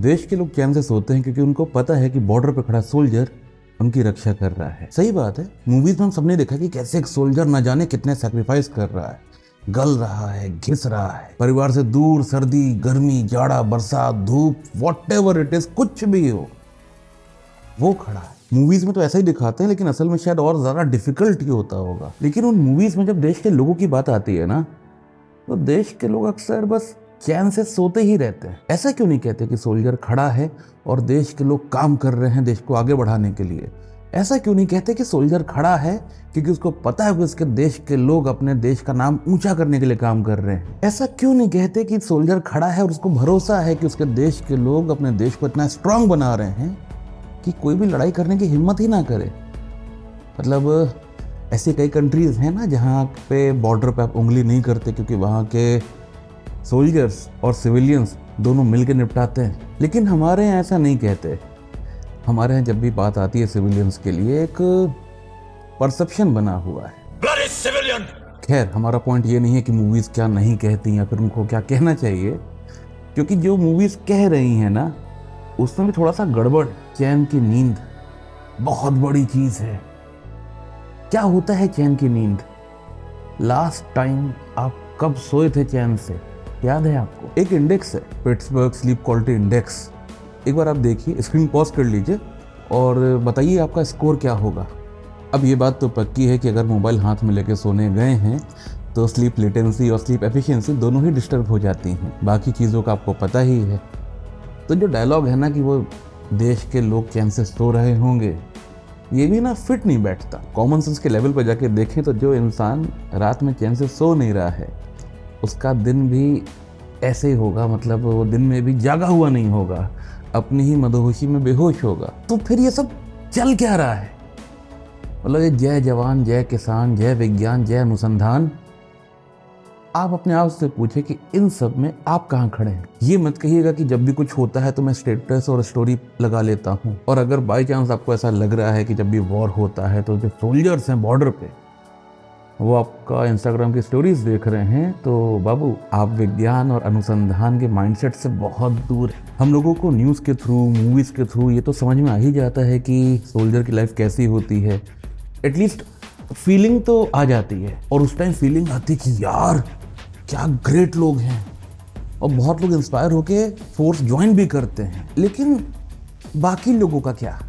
देश के लोग चैन से सोते हैं क्योंकि उनको पता है कि बॉर्डर पर खड़ा सोल्जर उनकी रक्षा कर रहा है। सही बात है, मूवीज में हम सबने देखा कि कैसे एक सोल्जर न जाने कितने सैक्रिफाइस कर रहा है, गल रहा है, घिस रहा है, परिवार से दूर, सर्दी, गर्मी, जाड़ा, बरसात, धूप, व्हाटएवर इट इज, कुछ भी हो वो खड़ा है। मूवीज में तो ऐसा ही दिखाते हैं, लेकिन असल में शायद और ज्यादा डिफिकल्ट ही होता होगा। लेकिन उन मूवीज में जब देश के लोगों की बात आती है ना, तो देश के लोग अक्सर बस चैन से सोते ही रहते हैं। ऐसा क्यों नहीं कहते कि सोल्जर खड़ा है और देश के लोग काम कर रहे हैं देश को आगे बढ़ाने के लिए? ऐसा क्यों नहीं कहते कि सोल्जर खड़ा है क्योंकि उसको पता है कि उसके देश के लोग अपने देश का नाम ऊंचा करने के लिए काम कर रहे हैं? ऐसा क्यों नहीं कहते कि सोल्जर खड़ा है और उसको भरोसा है कि उसके देश के लोग अपने देश को इतना स्ट्रांग बना रहे हैं कि कोई भी लड़ाई करने की हिम्मत ही ना करे? मतलब ऐसी कई कंट्रीज हैं ना जहाँ पे बॉर्डर पे आप उंगली नहीं करते क्योंकि वहाँ के सोल्जर्स और सिविलियंस दोनों मिलकर निपटाते हैं। लेकिन हमारे यहाँ ऐसा नहीं कहते। हमारे यहाँ जब भी बात आती है सिविलियंस के लिए, एक परसेप्शन बना हुआ है। खैर, हमारा पॉइंट ये नहीं है कि मूवीज क्या नहीं कहती या फिर उनको क्या कहना चाहिए, क्योंकि जो मूवीज कह रही हैं ना उसमें भी थोड़ा सा गड़बड़। चैन की नींद बहुत बड़ी चीज है। क्या होता है चैन की नींद? लास्ट टाइम आप कब सोए थे चैन से, याद है आपको? एक इंडेक्स है, पिट्सबर्ग स्लीप क्वालिटी इंडेक्स। एक बार आप देखिए, स्क्रीन पॉज कर लीजिए और बताइए आपका स्कोर क्या होगा। अब ये बात तो पक्की है कि अगर मोबाइल हाथ में लेके सोने गए हैं तो स्लीप लेटेंसी और स्लीप एफिशिएंसी दोनों ही डिस्टर्ब हो जाती हैं। बाकी चीज़ों का आपको पता ही है। तो जो डायलॉग है ना कि वो देश के लोग चैन से सो रहे होंगे, ये भी ना फिट नहीं बैठता। कॉमन सेंस के लेवल पर जाके देखें तो जो इंसान रात में चैन से सो नहीं रहा है उसका दिन भी ऐसे ही होगा। मतलब वो दिन में भी जागा हुआ नहीं होगा, अपनी ही मदहोशी में बेहोश होगा। तो फिर ये सब चल क्या रहा है? मतलब ये जय जवान, जय किसान, जय विज्ञान, जय अनुसंधान। आप अपने आप से पूछे कि इन सब में आप कहाँ खड़े हैं। ये मत कहिएगा कि जब भी कुछ होता है तो मैं स्टेटस और स्टोरी लगा लेता हूँ। और अगर बाई चांस आपको ऐसा लग रहा है कि जब भी वॉर होता है तो जो सोल्जर्स हैं बॉर्डर पे वो आपका इंस्टाग्राम की स्टोरीज देख रहे हैं, तो बाबू आप विज्ञान और अनुसंधान के माइंडसेट से बहुत दूर हैं। हम लोगों को न्यूज़ के थ्रू, मूवीज के थ्रू ये तो समझ में आ ही जाता है कि सोल्जर की लाइफ कैसी होती है। एटलीस्ट फीलिंग तो आ जाती है। और उस टाइम फीलिंग आती कि यार क्या ग्रेट लोग हैं, और बहुत लोग इंस्पायर होके फोर्स ज्वाइन भी करते हैं। लेकिन बाकी लोगों का क्या?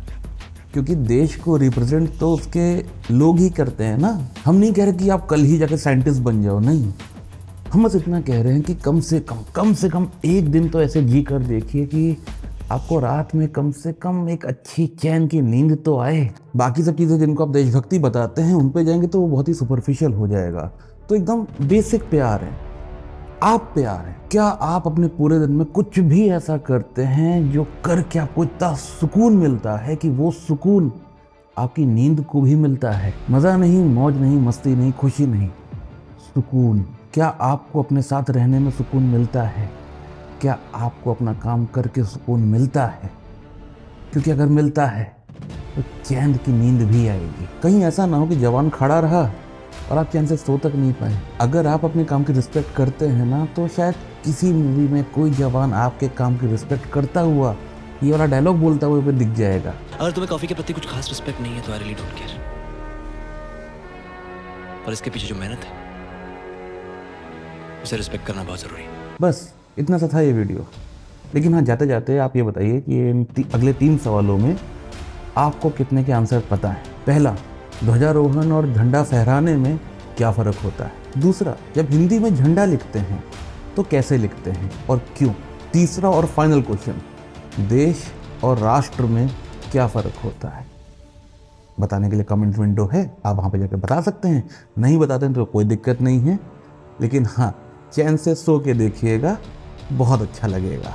क्योंकि देश को रिप्रेजेंट तो उसके लोग ही करते हैं ना। हम नहीं कह रहे कि आप कल ही जाके साइंटिस्ट बन जाओ, नहीं। हम बस इतना कह रहे हैं कि कम से कम एक दिन तो ऐसे जी कर देखिए कि आपको रात में कम से कम एक अच्छी चैन की नींद तो आए। बाकी सब चीज़ें जिनको आप देशभक्ति बताते हैं उन पे जाएंगे तो वो बहुत ही सुपरफिशियल हो जाएगा। तो एकदम बेसिक प्यार है, आप प्यार है। क्या आप अपने पूरे दिन में कुछ भी ऐसा करते हैं जो करके आपको इतना सुकून मिलता है कि वो सुकून आपकी नींद को भी मिलता है? मज़ा नहीं, मौज नहीं, मस्ती नहीं, खुशी नहीं, सुकून। क्या आपको अपने साथ रहने में सुकून मिलता है? क्या आपको अपना काम करके सुकून मिलता है? क्योंकि अगर मिलता है तो चैन की नींद भी आएगी। कहीं ऐसा ना हो कि जवान खड़ा रहा और आप चैन से सो तक नहीं पाए। अगर आप अपने काम की रिस्पेक्ट करते हैं ना, तो शायद किसी मूवी में कोई जवान आपके काम की रिस्पेक्ट करता हुआ ये वाला डायलॉग बोलता हुआ दिख जाएगा। अगर तुम्हें कॉफी के प्रति कुछ खास रिस्पेक्ट नहीं है तो आई रियली डोंट केयर, पर इसके पीछे जो मेहनत है उसे रिस्पेक्ट करना बहुत जरूरी है। बस इतना सा था ये वीडियो। लेकिन हाँ, जाते जाते आप ये बताइए कि अगले 3 सवालों में आपको कितने के आंसर पता है? पहला, ध्वजारोहण और झंडा फहराने में क्या फ़र्क होता है? दूसरा, जब हिंदी में झंडा लिखते हैं तो कैसे लिखते हैं और क्यों? तीसरा और फाइनल क्वेश्चन, देश और राष्ट्र में क्या फ़र्क होता है? बताने के लिए कमेंट विंडो है, आप वहाँ पे जाकर बता सकते हैं। नहीं बताते हैं तो कोई दिक्कत नहीं है, लेकिन हाँ, चैन से सो के देखिएगा, बहुत अच्छा लगेगा।